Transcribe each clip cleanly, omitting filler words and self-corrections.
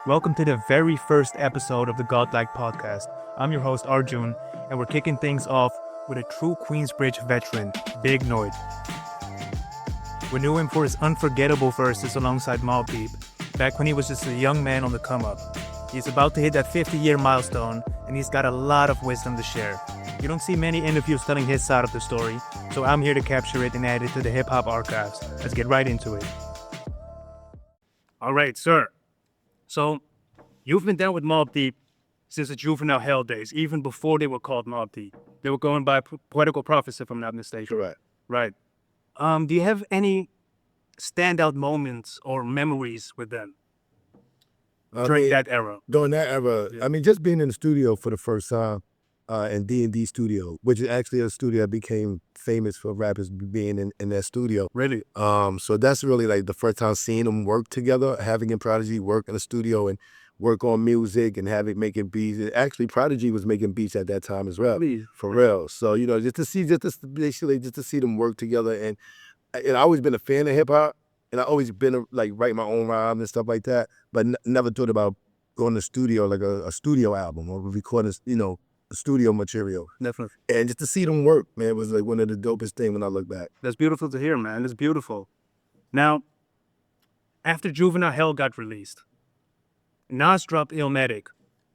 Welcome to the very first episode of the Godlike Podcast. I'm your host Arjun, and we're kicking things off with a true Queensbridge veteran, Big Noyd. We knew him for his unforgettable verses alongside Mobb Deep, back when he was just a young man on the come-up. He's about to hit that 50-year milestone, and he's got a lot of wisdom to share. You don't see many interviews telling his side of the story, so I'm here to capture it and add it to the hip-hop archives. Let's get right into it. All right, sir. So, you've been down with Mobb Deep since the Juvenile Hell days, even before they were called Mobb Deep. They were going by Poetical Prophecy, if I'm not mistaken. Correct. Right. Do you have any standout moments or memories with them during that era? During that era, Yeah. I mean, just being in the studio for the first time, in D&D studio, which is actually a studio that became famous for rappers being in that studio. Really? So that's really like the first time seeing them work together, having in Prodigy work in the studio and work on music and making beats. Actually, Prodigy was making beats at that time as well. Really? For real. So, just to see them work together. And I always been a fan of hip hop, and I always been write my own rhymes and stuff like that, but never thought about going to the studio, like a studio album or recording, studio material. Definitely. And just to see them work, man, it was like one of the dopest things when I look back. That's beautiful to hear, man. It's beautiful. Now, after Juvenile Hell got released, Nas dropped Illmatic,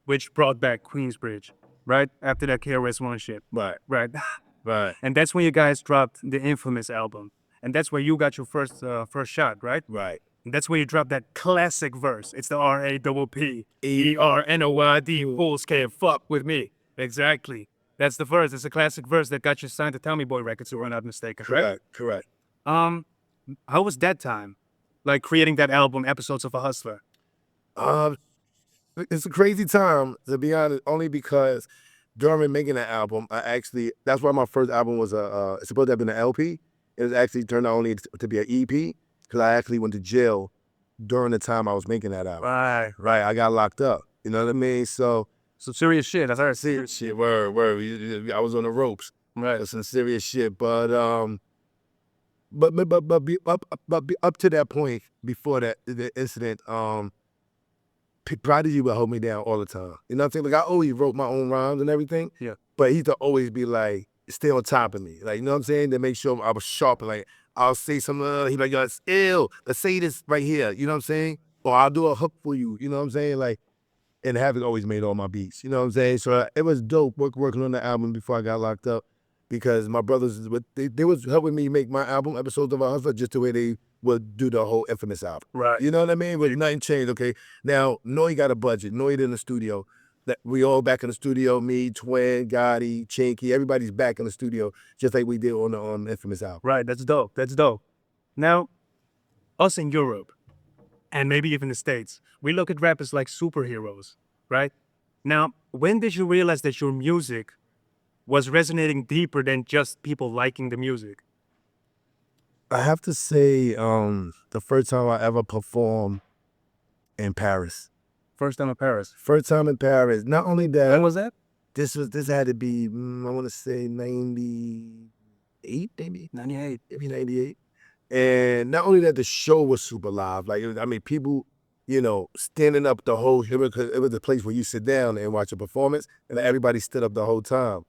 which brought back Queensbridge, right? After that KRS-One shit. Right. Right. Right. And that's when you guys dropped the infamous album. And that's where you got your first shot, right? Right. And that's where you dropped that classic verse. It's the RAPPERNOYD, fools can't fuck with me. Exactly. That's the verse. It's a classic verse that got you signed to Tommy Boy Records, if I'm not mistaken, right? Correct. How was that time? Like creating that album, Episodes of a Hustler? It's a crazy time, to be honest, only because during making that album, that's why my first album was it's supposed to have been an LP. It was actually turned out only to be an EP, because I actually went to jail during the time I was making that album. Right, I got locked up, you know what I mean? So serious shit. That's serious. serious shit, word. I was on the ropes. Right. Some serious shit, but up to that point, before the incident, Prodigy would hold me down all the time. You know what I'm saying? Like, I always wrote my own rhymes and everything. Yeah. But he used to always be like, stay on top of me. Like, you know what I'm saying? To make sure I was sharp. And like, I'll say something, he'd be like, yo, it's ill. Let's say this right here. You know what I'm saying? Or I'll do a hook for you. You know what I'm saying? Like, and Havoc always made all my beats. You know what I'm saying? So it was dope working on the album before I got locked up, because my brothers, they was helping me make my album, Episodes of a Hustler, just the way they would do the whole infamous album. Right. You know what I mean? But nothing changed, okay? Now, Noyd got a budget. Noyd in the studio. That we all back in the studio, me, Twin, Gotti, Chinky, everybody's back in the studio, just like we did on the infamous album. Right, that's dope. Now, us in Europe, and maybe even the States, we look at rappers like superheroes, right? Now, when did you realize that your music was resonating deeper than just people liking the music? I have to say, the first time I ever performed in Paris. First time in Paris. First time in Paris. Not only that. When was that? This had to be, I want to say 98, maybe? 98. Maybe 98. And not only that, the show was super live. Like, people, standing up the whole, because it was a place where you sit down and watch a performance, and everybody stood up the whole time.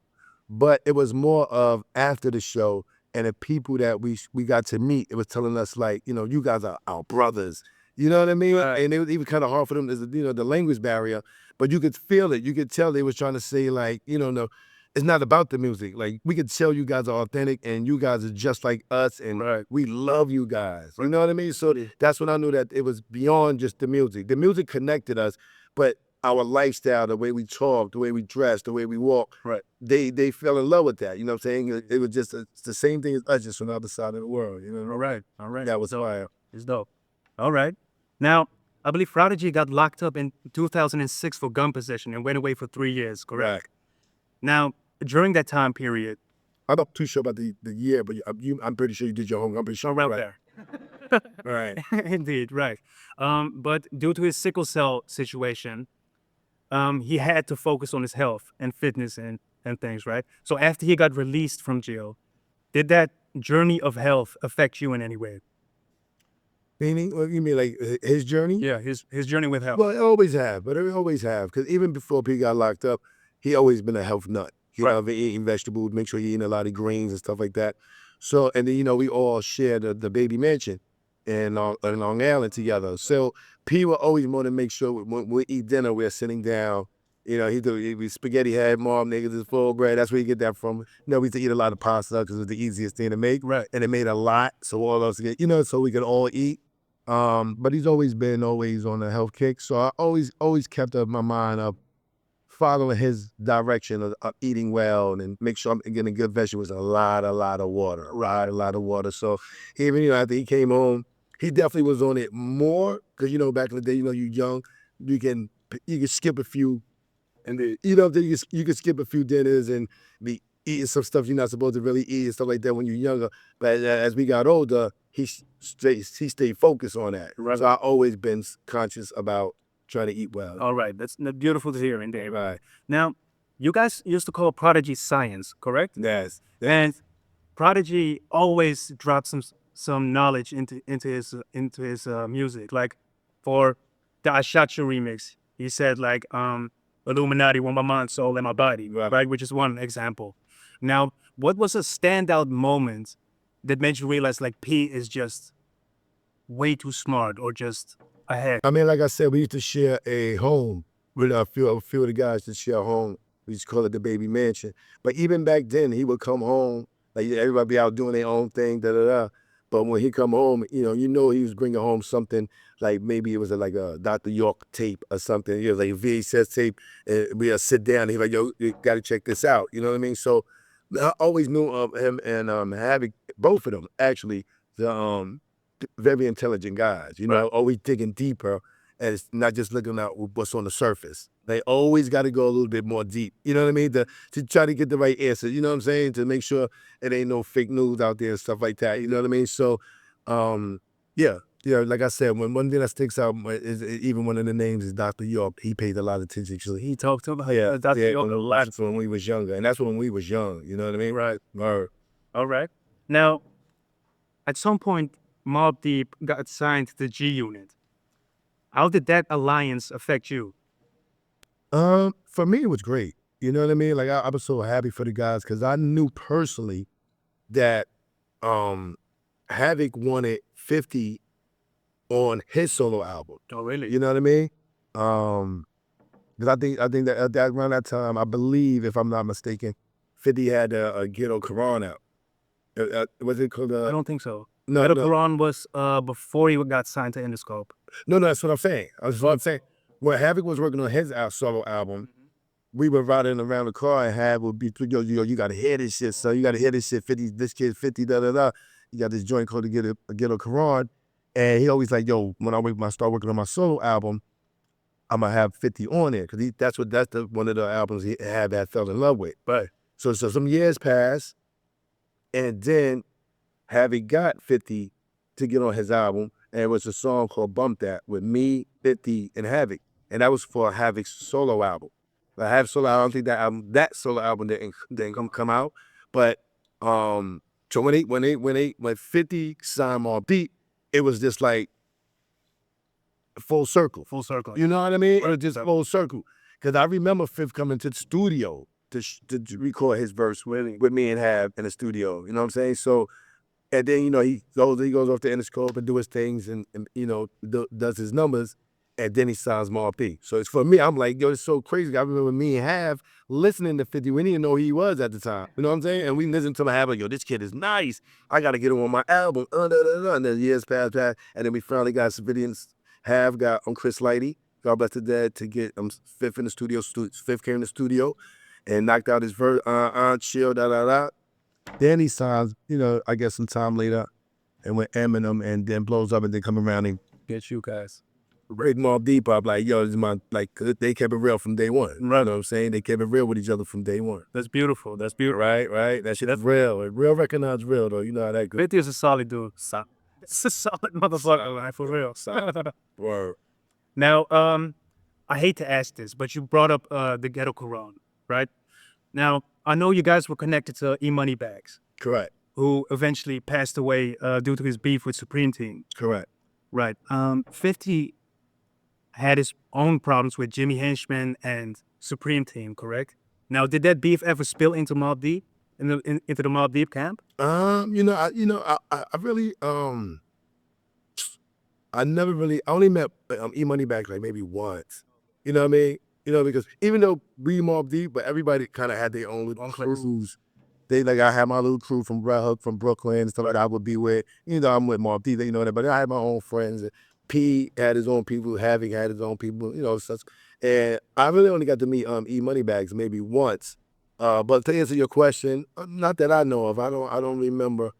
But it was more of after the show, and the people that we got to meet, it was telling us, like, you guys are our brothers. You know what I mean? Right. And it was even kind of hard for them, the language barrier, but you could feel it. You could tell they was trying to say, like, no, it's not about the music. Like, we could tell you guys are authentic and you guys are just like us, and we love you guys. You know what I mean? So that's when I knew that it was beyond just the music. The music connected us, but our lifestyle, the way we talk, the way we dress, the way we walk, right? They fell in love with that. You know what I'm saying? It was just it's the same thing as us, just from the other side of the world. You know? All right. That was fire. It's dope. All right. Now, I believe Prodigy got locked up in 2006 for gun possession and went away for 3 years, correct? Right. Now, during that time period, I'm not too sure about the year, but I'm pretty sure you did your homework. I'm pretty sure. around Right. there. Right. Indeed, right. But due to his sickle cell situation, he had to focus on his health and fitness and things, right? So after he got released from jail, did that journey of health affect you in any way? Meaning, what you mean, like his journey? Yeah, his journey with health. Well, it always have, but it always have. Because even before P got locked up, he always been a health nut. You know, eating vegetables, make sure you eating a lot of greens and stuff like that. So, and then, you know, we all share the baby mansion in Long Island together. So P will always want to make sure when we eat dinner, we're sitting down. You know, we spaghetti head, mom, niggas is full bread. That's where you get that from. You know, we used to eat a lot of pasta because it was the easiest thing to make. Right. And it made a lot, so all of us get, you know, so we could all eat. But he's always been on a health kick. So I always kept up my mind of following his direction of eating well and make sure I'm getting good vegetables, a lot of water, right? A lot of water. So even, you know, after he came home, he definitely was on it more because, you know, back in the day, you know, you're young, you can skip a few, and then, you know, you can skip a few dinners and be eating some stuff you're not supposed to really eat and stuff like that when you're younger. But as we got older, he stayed focused on that. Right. So I always been conscious about trying to eat well. All right, that's beautiful to hear, indeed. Right. Now, you guys used to call Prodigy science, correct? Yes. And Prodigy always drops some knowledge into his music. Like for the I Shot You remix, he said like Illuminati want my mind, soul, and my body, right? Which is one example. Now, what was a standout moment that made you realize like P is just way too smart or just ahead? I mean, like I said, we used to share a home with a few of the guys that share a home. We used to call it the baby mansion. But even back then, he would come home, like everybody be out doing their own thing, da-da-da. But when he come home, you know he was bringing home something like maybe it was like a Dr. York tape or something. It was like a VHS tape. And we'd sit down and he's like, yo, you got to check this out. You know what I mean? So I always knew of him and having both of them, actually, the very intelligent guys, you know, always digging deeper and it's not just looking at what's on the surface. They always got to go a little bit more deep, you know what I mean? To try to get the right answer, you know what I'm saying? To make sure it ain't no fake news out there and stuff like that, you know what I mean? So, yeah, like I said, when one thing that sticks out is even one of the names is Dr. York. He paid a lot of attention to. He talked about Dr. York a lot when we was younger, and that's when we was young, you know what I mean? Right. All right. Now, at some point, Mobb Deep got signed to the G Unit. How did that alliance affect you? For me, it was great. You know what I mean? Like I was so happy for the guys because I knew personally that Havoc wanted 50 on his solo album. Oh, really? You know what I mean? Because I think that around that time, I believe, if I'm not mistaken, 50 had a Ghetto Quran out. Was it called? I don't think so. No, Ghetto Quran was before he got signed to Interscope. No, that's what I'm saying. That's what I'm saying. When Havoc was working on his solo album, we were riding around the car and Havoc would be, yo, you got to hear this shit, so you got to hear this shit, 50, this kid 50, da-da-da. You got this joint called the Ghetto Quran. And he always like, yo, when I start working on my solo album, I'm going to have 50 on it. Because that's one of the albums he had that I fell in love with. But so some years passed, and then Havoc got 50 to get on his album. And it was a song called Bump That with me, 50, and Havoc. And that was for Havoc's solo album. I have solo. I don't think that solo album didn't come out. But so when 50 signed Mobb Deep, it was just like full circle. Full circle. You know what I mean? It was just full circle. Because I remember Fifth coming to the studio to record his verse with me and Hav in the studio. You know what I'm saying? So. And then, you know, he goes off to Interscope and do his things and you know, does his numbers, and then he signs Mobb Deep. So it's for me, I'm like, yo, it's so crazy. I remember me and Hav listening to 50. We didn't even know who he was at the time. You know what I'm saying? And we listened to him Hav like, yo, this kid is nice. I got to get him on my album. And then years passed, and then we finally got civilians. Hav got on Chris Lighty, God bless the dead, to get Fifth in the studio. Fifth came in the studio and knocked out his verse, chill, da-da-da. Then he signs, you know, I guess some time later, and with Eminem, and then blows up and then come around and Get you guys. break Mobb Deep up. Like, yo, this is my, like, they kept it real from day one. Right. You know what I'm saying? They kept it real with each other from day one. That's beautiful. That's beautiful. Right? That shit, that's real. Real recognized real, though. You know how that goes. 50 is a solid dude. It's a solid motherfucker, man, for real. Word. Now, I hate to ask this, but you brought up the Ghetto Quran, right? Now, I know you guys were connected to E-Money Bags. Correct. Who eventually passed away due to his beef with Supreme Team. Correct. Right. 50 had his own problems with Jimmy Henchman and Supreme Team, correct? Now, did that beef ever spill into Mobb Deep, into the Mobb Deep camp? I really, I never really, I only met E-Money back like maybe once. You know what I mean? Because even though we Mobb Deep, but everybody kind of had their own little crews. I had my little crew from Brotherhood, from Brooklyn and stuff like that I would be with. I'm with Mobb Deep, that, but I had my own friends. P had his own people, Havoc had his own people, such. And I really only got to meet E-Money bags maybe once. But to answer your question, not that I know of, I don't remember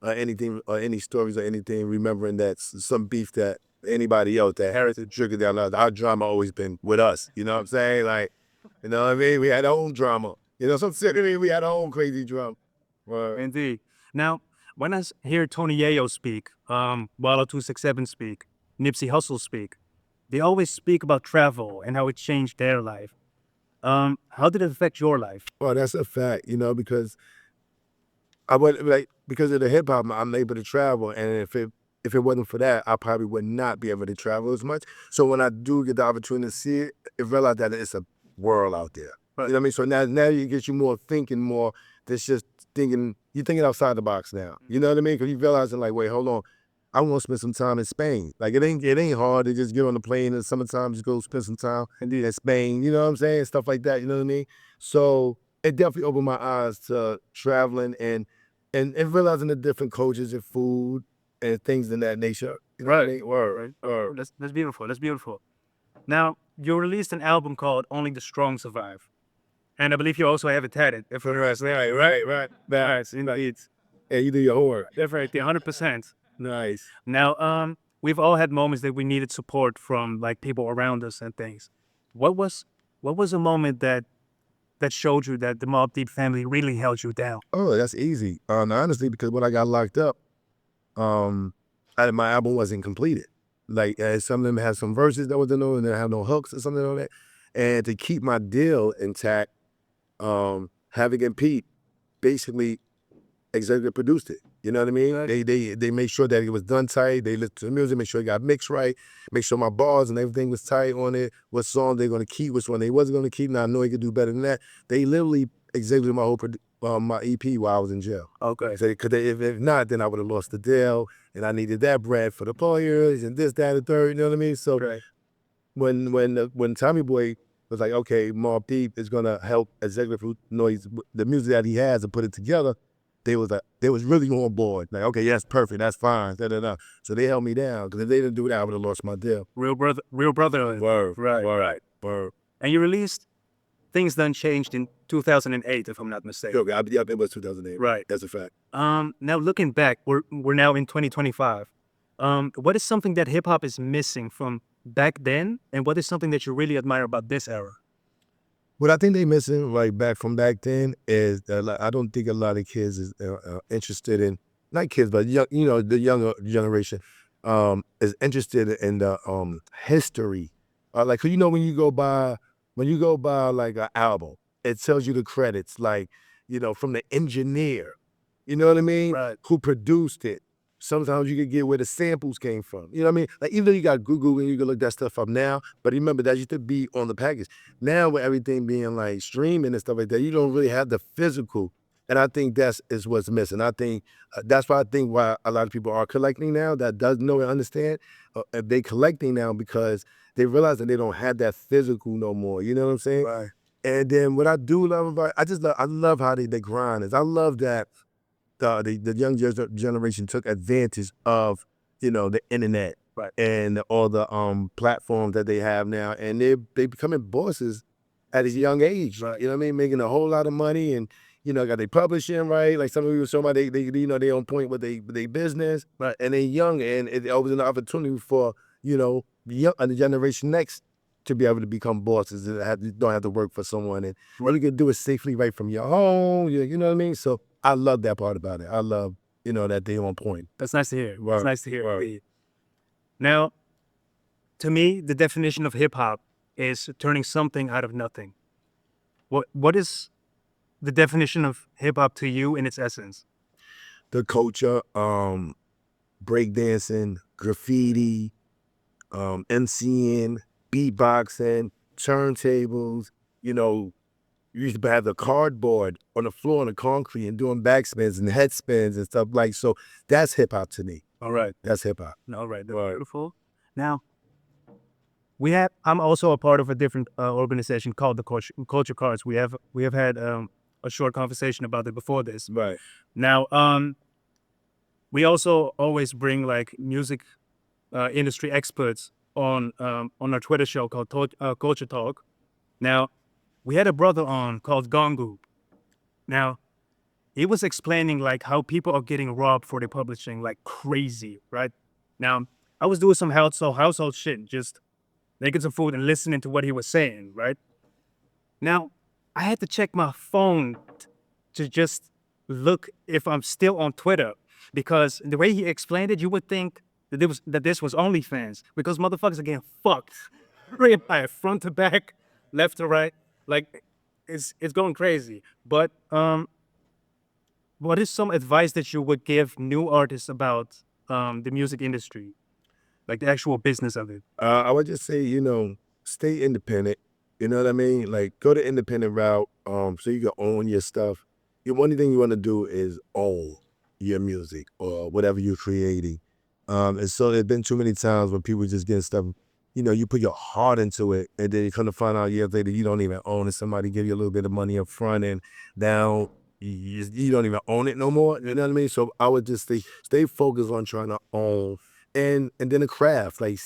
anything or any stories or anything remembering that some beef that anybody else that Harrison triggered down our drama always been with us. You know what I'm saying? Like, you know what I mean? We had our own drama. So we had our own crazy drama. Right. Indeed. Now, when I hear Tony Yayo speak, Wallow 267 speak, Nipsey Hussle speak, they always speak about travel and how it changed their life. How did it affect your life? Well, that's a fact, because because of the hip hop, I'm able to travel, and if it wasn't for that, I probably would not be able to travel as much. So when I do get the opportunity to see it, I realize that it's a world out there. Right. You know what I mean? So now it gets you more thinking more. That's just thinking. You're thinking outside the box now. You know what I mean? Because you realizing like, wait, hold on. I want to spend some time in Spain. Like it ain't hard to just get on the plane in the summertime, just go spend some time in Spain. You know what I'm saying? Stuff like that. You know what I mean? So it definitely opened my eyes to traveling and realizing the different cultures and food and things in that nature. You know what I mean? Right. That's beautiful. That's beautiful. Now, you released an album called Only the Strong Survive. And I believe you also have it tatted. Right. Nice, indeed. Yeah, you do your homework. Definitely, 100%. Nice. Now, we've all had moments that we needed support from like people around us and things. What was a moment that showed you that the Mobb Deep family really held you down? Oh, that's easy. Honestly, because when I got locked up, my album wasn't completed. Like some of them had some verses that wasn't know, and they had no hooks or something like that. And to keep my deal intact, Havoc and Pete basically executive produced it. You know what I mean? Right. They made sure that it was done tight. They listened to the music, make sure it got mixed right, make sure my bars and everything was tight on it. What song they're gonna keep, which one they wasn't gonna keep. Now I know he could do better than that. They literally executed my whole my EP while I was in jail. Okay. So, because if not, then I would have lost the deal, and I needed that bread for the lawyers and this, that, and the third. You know what I mean? So Right. when Tommy Boy was like, okay, Mobb Deep is gonna help executive noise the music that he has and put it together, they was really on board. Like, okay, that's perfect, that's fine. So they held me down because if they didn't do that, I would have lost my deal. Real brotherhood. Word. Right. Right. Word. And you released Things Done Changed in 2008, if I'm not mistaken. Yeah, it was 2008. Right. That's a fact. Now looking back, we're now in 2025. What is something that hip hop is missing from back then, and what is something that you really admire about this era? What I think they missing like back then is that I don't think a lot of kids is interested in, not kids, but young, the younger generation is interested in the history. Like, 'cause when you go by like an album, it tells you the credits, like, from the engineer, you know what I mean? Right. Who produced it. Sometimes you can get where the samples came from. You know what I mean? Like, even though you got Google and you can look that stuff up now, but remember that used to be on the package. Now with everything being like streaming and stuff like that, you don't really have the physical. And I think is what's missing. I think that's why a lot of people are collecting now that does know and understand. They collecting now because they realize that they don't have that physical no more. You know what I'm saying? Right. And then what I do love about I love how they grind is. I love that the young generation took advantage of the internet, Right. and all the platforms that they have now, and they becoming bosses at a young age. Right. You know what I mean? Making a whole lot of money, and got their publishing right. Like some of you were talking about, they on point with they business, Right. and they young, and it opens an opportunity for the generation next to be able to become bosses and don't have to work for someone, and all you can do is safely right from your home. You know what I mean? So I love that part about it. I love that they on point. That's nice to hear. Right. It's nice to hear. Right. Now, to me, the definition of hip hop is turning something out of nothing. What is the definition of hip hop to you in its essence? The culture, breakdancing, graffiti, MCing, beatboxing, turntables. You know, you used to have the cardboard on the floor on the concrete and doing backspins and head spins and stuff like so. That's hip hop to me. All right. That's hip hop. All right. That's Right. beautiful. Now, I'm also a part of a different organization called the Culture Cards. We have had a short conversation about it before this. Right. Now, we also always bring like music industry experts on our Twitter show called Culture Talk. Now, we had a brother on called Gongu. Now, he was explaining like how people are getting robbed for their publishing like crazy, right? Now, I was doing some household shit, just making some food and listening to what he was saying, right? Now, I had to check my phone to just look if I'm still on Twitter, because the way he explained it, you would think that this was OnlyFans, because motherfuckers are getting fucked right by front to back, left to right, like it's going crazy. But what is some advice that you would give new artists about the music industry, like the actual business of it? I would just say, stay independent. You know what I mean? Like, go the independent route, so you can own your stuff. The only thing you want to do is own your music or whatever you're creating. And so there's been too many times when people just get stuff, you put your heart into it, and then you come to find out years later you don't even own it. Somebody give you a little bit of money up front, and now you don't even own it no more. You know what I mean? So I would just stay focused on trying to own, and then the craft. Like,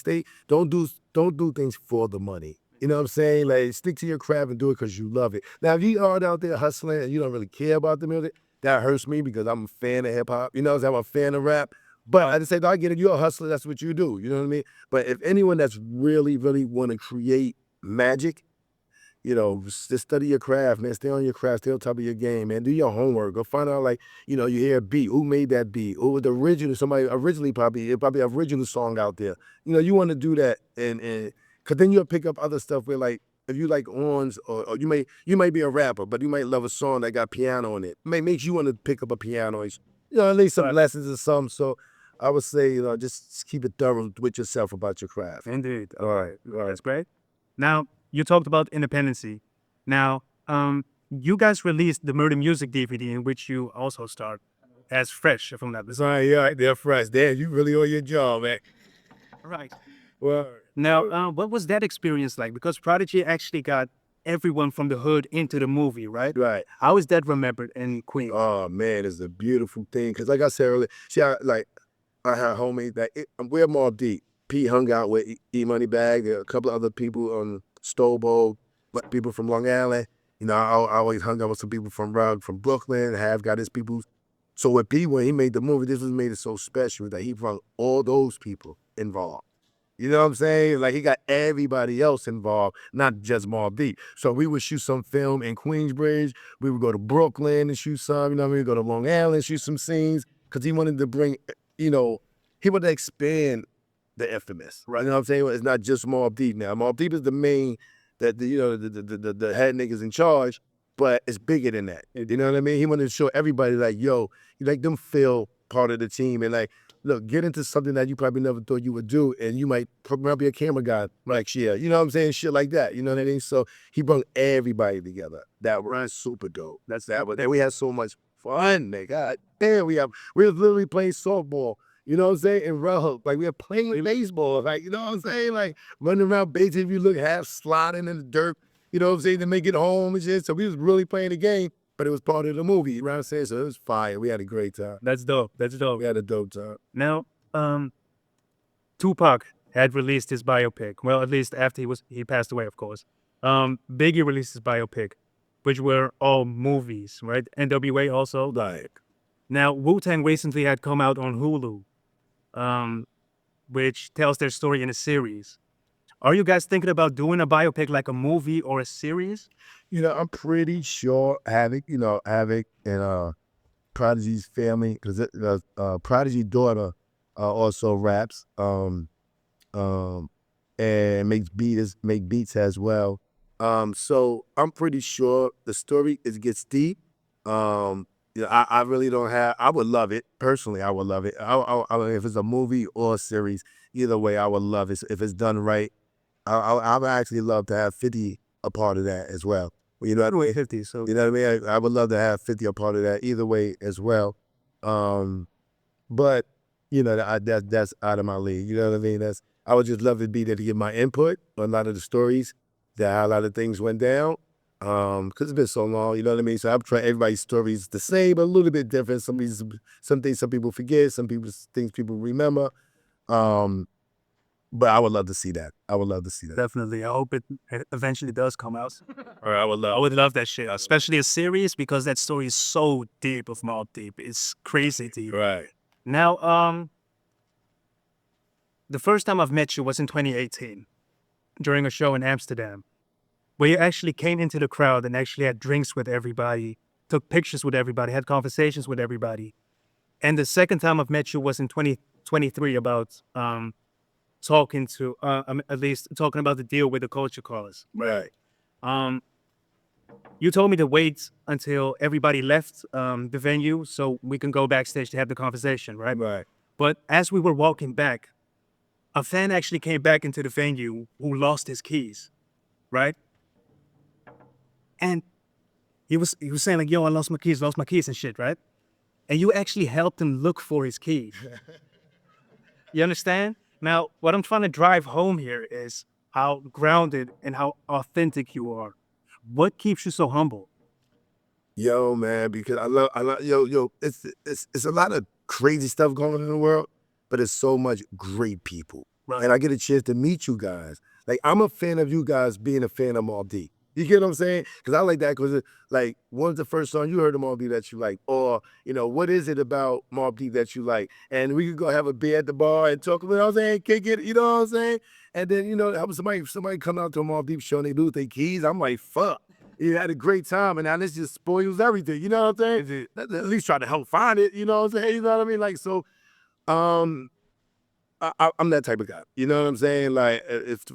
don't do things for the money. You know what I'm saying? Like, stick to your craft and do it because you love it. Now, if you are out there hustling and you don't really care about the music, that hurts me because I'm a fan of hip hop. You know what I'm saying? I'm a fan of rap. But I just say, I get it. You're a hustler. That's what you do. You know what I mean? But if anyone that's really, really want to create magic, just study your craft, man. Stay on your craft. Stay on top of your game, man. Do your homework. Go find out, like, you hear a beat. Who made that beat? Who was the original? Somebody originally probably an original song out there. You want to do that, and because then you'll pick up other stuff where, like, if you like horns, or you might be a rapper, but you might love a song that got piano in it. It makes you want to pick up a piano. At least some lessons or something. So I would say, just keep it thorough with yourself about your craft. Indeed. All right. That's great. Now, you talked about independency. Now, you guys released the Murda Muzik DVD, in which you also starred as Fresh, if I'm not mistaken. Sorry, yeah, they're fresh. Damn, you really on your job, man. Right. Well, Now, what was that experience like? Because Prodigy actually got everyone from the hood into the movie, right? right. How is that remembered in Queens? Oh man, it's a beautiful thing. Cause like I said earlier, see, I had homies that we're Mobb Deep. Pete hung out with E-Money Bag. There are a couple of other people on Stobo, people from Long Island. I always hung out with some people from Brooklyn. Have got his people. So with Pete, when he made the movie, this was made it so special that he brought all those people involved. You know what I'm saying? Like, he got everybody else involved, not just Mobb Deep. So we would shoot some film in Queensbridge. We would go to Brooklyn and shoot some, we would go to Long Island, shoot some scenes, because he wanted to bring, he wanted to expand the infamous, right? You know what I'm saying? It's not just Mobb Deep now. Mobb Deep is the main, the head niggas in charge, but it's bigger than that. You know what I mean? He wanted to show everybody, like, yo, you like them feel part of the team, and like, look, get into something that you probably never thought you would do, and you might be a camera guy next year. You know what I'm saying? Shit like that. You know what I mean? So he brought everybody together. That was super dope. And we had so much fun, nigga. God damn, we were literally playing softball. You know what I'm saying? In Rojo, like, we were playing baseball. Like, you know what I'm saying? Like, running around bases, if you look, half sliding in the dirt. You know what I'm saying? To make it home and shit. So we was really playing the game. But it was part of the movie, you know what I'm saying? So it was fire. We had a great time. That's dope. We had a dope time. Now, Tupac had released his biopic. Well, at least after he passed away, of course. Biggie released his biopic, which were all movies, right? NWA also. Like, now, Wu-Tang recently had come out on Hulu, which tells their story in a series. Are you guys thinking about doing a biopic like a movie or a series? I'm pretty sure Havoc and Prodigy's family, because Prodigy's daughter also raps, and make beats as well. So I'm pretty sure the story gets deep. I really don't have. I would love it personally. I would love it. If it's a movie or a series, either way, I would love it. If it's done right, I would actually love to have 50 a part of that as well. You know what I mean? 50. So You know what I mean? I would love to have 50 a part of that either way as well. But that's out of my league. You know what I mean? I would just love to be there to give my input on a lot of the stories, how a lot of things went down. Because it's been so long, you know what I mean? So I'm trying everybody's stories the same, but a little bit different. Some things some people forget, things people remember. But I would love to see that. definitely. I hope it eventually does come out. Or I would I love. would love that shit, especially a series, because that story is so deep of Mobb Deep. It's crazy deep. Right. Now, the first time I've met you was in 2018 during a show in Amsterdam, where you actually came into the crowd and actually had drinks with everybody, took pictures with everybody, had conversations with everybody. And the second time I've met you was in 2023 about talking about the deal with the culture cause. Right. You told me to wait until everybody left the venue so we can go backstage to have the conversation, right? Right. But as we were walking back, a fan actually came back into the venue who lost his keys, right? And he was saying like, yo, I lost my keys and shit, right? And you actually helped him look for his keys. You understand? Now, what I'm trying to drive home here is how grounded and how authentic you are. What keeps you so humble? Yo, man, because I love it's a lot of crazy stuff going on in the world, but it's so much great people. Right. And I get a chance to meet you guys. Like, I'm a fan of you guys being a fan of Mobb Deep. You get what I'm saying? Because I like that because, like, when's the first song you heard of Mobb Deep that you like? Or, what is it about Mobb Deep that you like? And we could go have a beer at the bar and talk, you know what I'm saying? Kick it, you know what I'm saying? And then, somebody come out to a Mobb Deep show and they lose their keys. I'm like, fuck. You had a great time, and now this just spoils everything. You know what I'm saying? At least try to help find it. You know what I'm saying? You know what I mean? Like, so, I'm that type of guy. You know what I'm saying? Like,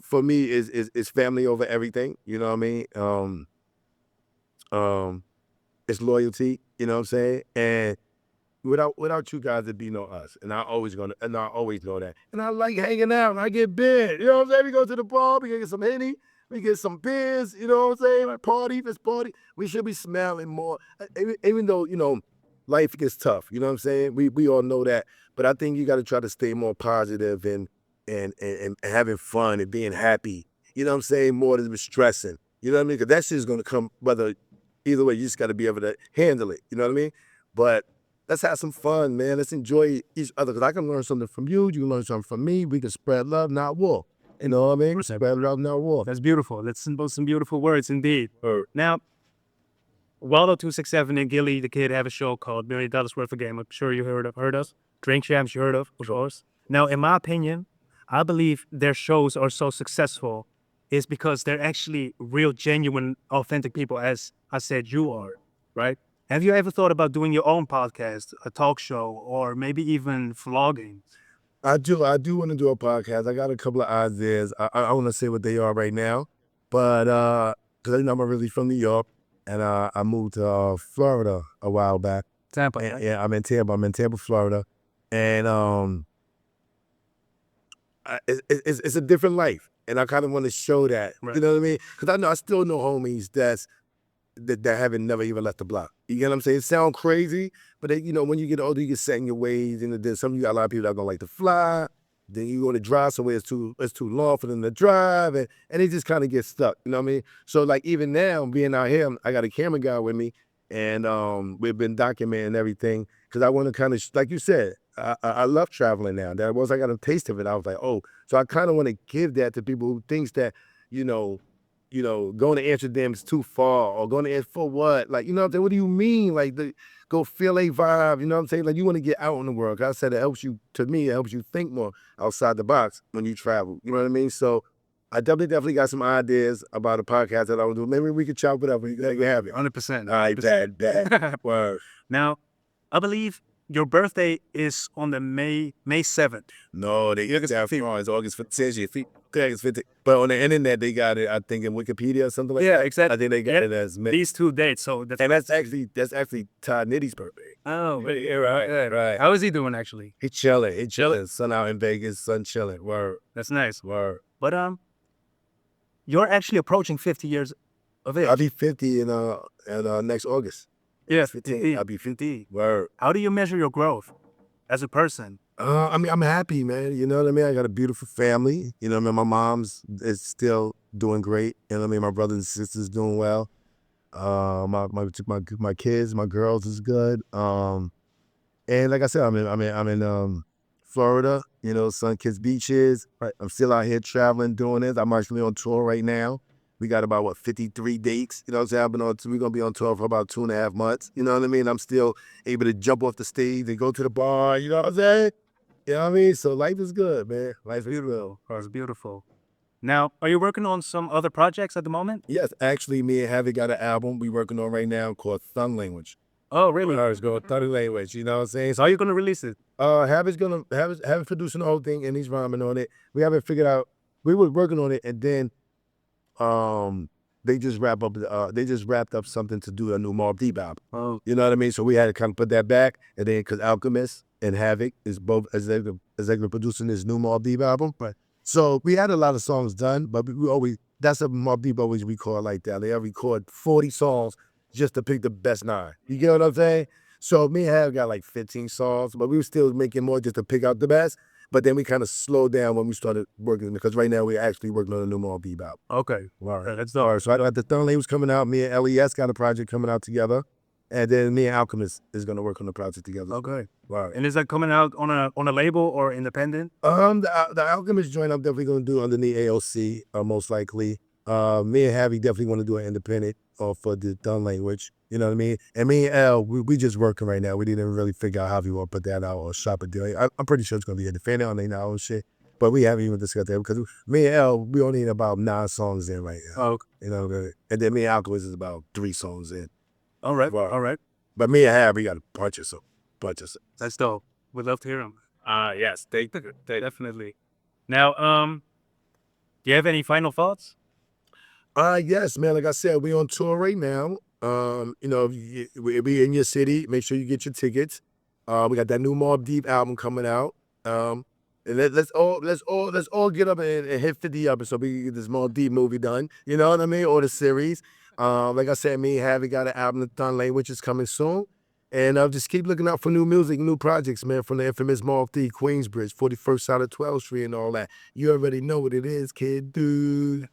for me, it's family over everything. You know what I mean? It's loyalty. You know what I'm saying? And without you guys, it'd be no us. And I always know that. And I like hanging out. And I get big. You know what I'm saying? We go to the bar. We get some Henny. We get some beers. You know what I'm saying? Like, party. We should be smiling more. Even though life gets tough. You know what I'm saying? We all know that. But I think you got to try to stay more positive and having fun and being happy. You know what I'm saying? More than stressing. You know what I mean? Because that shit's going to come either way. You just got to be able to handle it. You know what I mean? But let's have some fun, man. Let's enjoy each other. Because I can learn something from you. You can learn something from me. We can spread love, not war. You know what I mean? Spread love, not war. That's beautiful. That's some beautiful words indeed. Now, Waldo 267 and Gilly the Kid have a show called $1 Million Worth of Game. I'm sure you heard of. Drink Champs you heard of course. Now, in my opinion, I believe their shows are so successful is because they're actually real, genuine, authentic people, as I said you are, right? Have you ever thought about doing your own podcast, a talk show, or maybe even vlogging? I do want to do a podcast. I got a couple of ideas. I want to say what they are right now, but because I'm originally from New York, and I moved to Florida a while back. Tampa. Yeah, I'm in Tampa. I'm in Tampa, Florida, and it's a different life, and I kind of want to show that. Right. You know what I mean? Because I still know homies that haven't never even left the block. You get what I'm saying? It sounds crazy, but when you get older, you get set in your ways. And there's you got a lot of people that are gonna like to fly. Then you want to drive somewhere it's too long for them to drive, and they just kind of get stuck. You know what I mean? So like even now being out here, I got a camera guy with me, and we've been documenting everything because I want to kind of like you said, I love traveling now. That once I got a taste of it, I was like, oh, so I kind of want to give that to people who thinks that going to Amsterdam is too far, or going to for what? Like, you know what I'm saying? What do you mean? Like, go feel a vibe, you know what I'm saying? Like, you want to get out in the world. 'Cause I said it helps you think more outside the box when you travel. You know what I mean? So I definitely got some ideas about a podcast that I want to do. Maybe we could chop it up and you have it. 100%. All right, bad. Word. Now, I believe your birthday is on the May 7th. No, it's August 15th. Okay, it's 50. But on the internet, they got it, I think, in Wikipedia or something like that. Yeah, exactly. I think they got it as these 2 dates. So that's and that's actually Todd Nitty's birthday. oh, Yeah, right. Right. how is he doing actually? He chilling. He chilling. Son out in Vegas, son chilling. Word. That's nice. Word. But you're actually approaching 50 years of age. I'll be 50 in next August. Yeah, 15. I'll be 50. Word. How do you measure your growth as a person? I mean, I'm happy, man. You know what I mean? I got a beautiful family. You know what I mean? My mom's is still doing great. You know what I mean? My brothers and sisters doing well. My kids, my girls is good. And like I said, I'm in Florida. You know, Sun Kiss Beaches. Right. I'm still out here traveling, doing this. I'm actually on tour right now. We got about 53 dates. You know what I'm saying? We're gonna be on tour for about 2.5 months. You know what I mean? I'm still able to jump off the stage and go to the bar. You know what I'm saying? You know what I mean? So life is good, man. Life is beautiful. Oh, it's beautiful. Now, are you working on some other projects at the moment? Yes, actually, me and Javi got an album we working on right now called Thun Language. Oh, really? It's called Thun Language. You know what I'm saying? So, are you gonna release it? Javi's producing the whole thing and he's rhyming on it. We haven't figured out. We were working on it and then, they just wrapped up something to do a new Mobb Deep album. Oh, You know what I mean? So we had to kind of put that back, and then because Alchemist and Havoc is both executive producing this new Mobb Deep album. Right. So we had a lot of songs done, but that's what Mobb Deep always record like that. They record 40 songs just to pick the best 9. You get what I'm saying? So me and Havoc got like 15 songs, but we were still making more just to pick out the best. But then we kind of slowed down when we started working, because right now we're actually working on a new Mobb Deep album. okay. All right. That's All dope. right, so I got the Thun Language coming out. Me and LES got a project coming out together. And then me and Alchemist is gonna work on the project together. Okay. Wow. And is that coming out on a label or independent? The Alchemist joint I'm definitely gonna do underneath AOC, most likely. Me and Javi definitely want to do an independent for the Thun Language. You know what I mean? And me and L, we just working right now. We didn't really figure out how we want to put that out or shop it. I'm pretty sure it's gonna be independent on their own shit. But we haven't even discussed that because me and L, we only in about 9 songs in right now. Oh, You know, and then me and Alchemist is about 3 songs in. all right. Wow. All right. But me and Javi got a bunch of songs. That's dope. We'd love to hear them. Yes, they Definitely. Now, do you have any final thoughts? Yes, man. Like I said, we on tour right now. You know, if we in your city, make sure you get your tickets. We got that new Mobb Deep album coming out. And let's all get up and hit 50 up so we can get this Mobb Deep movie done. You know what I mean? Or the series. Like I said, me and Javi got an album, The Thun Language, which is coming soon. And just keep looking out for new music, new projects, man, from the infamous Mobb Deep, Queensbridge, 41st side of 12th Street and all that. You already know what it is, kid, dude.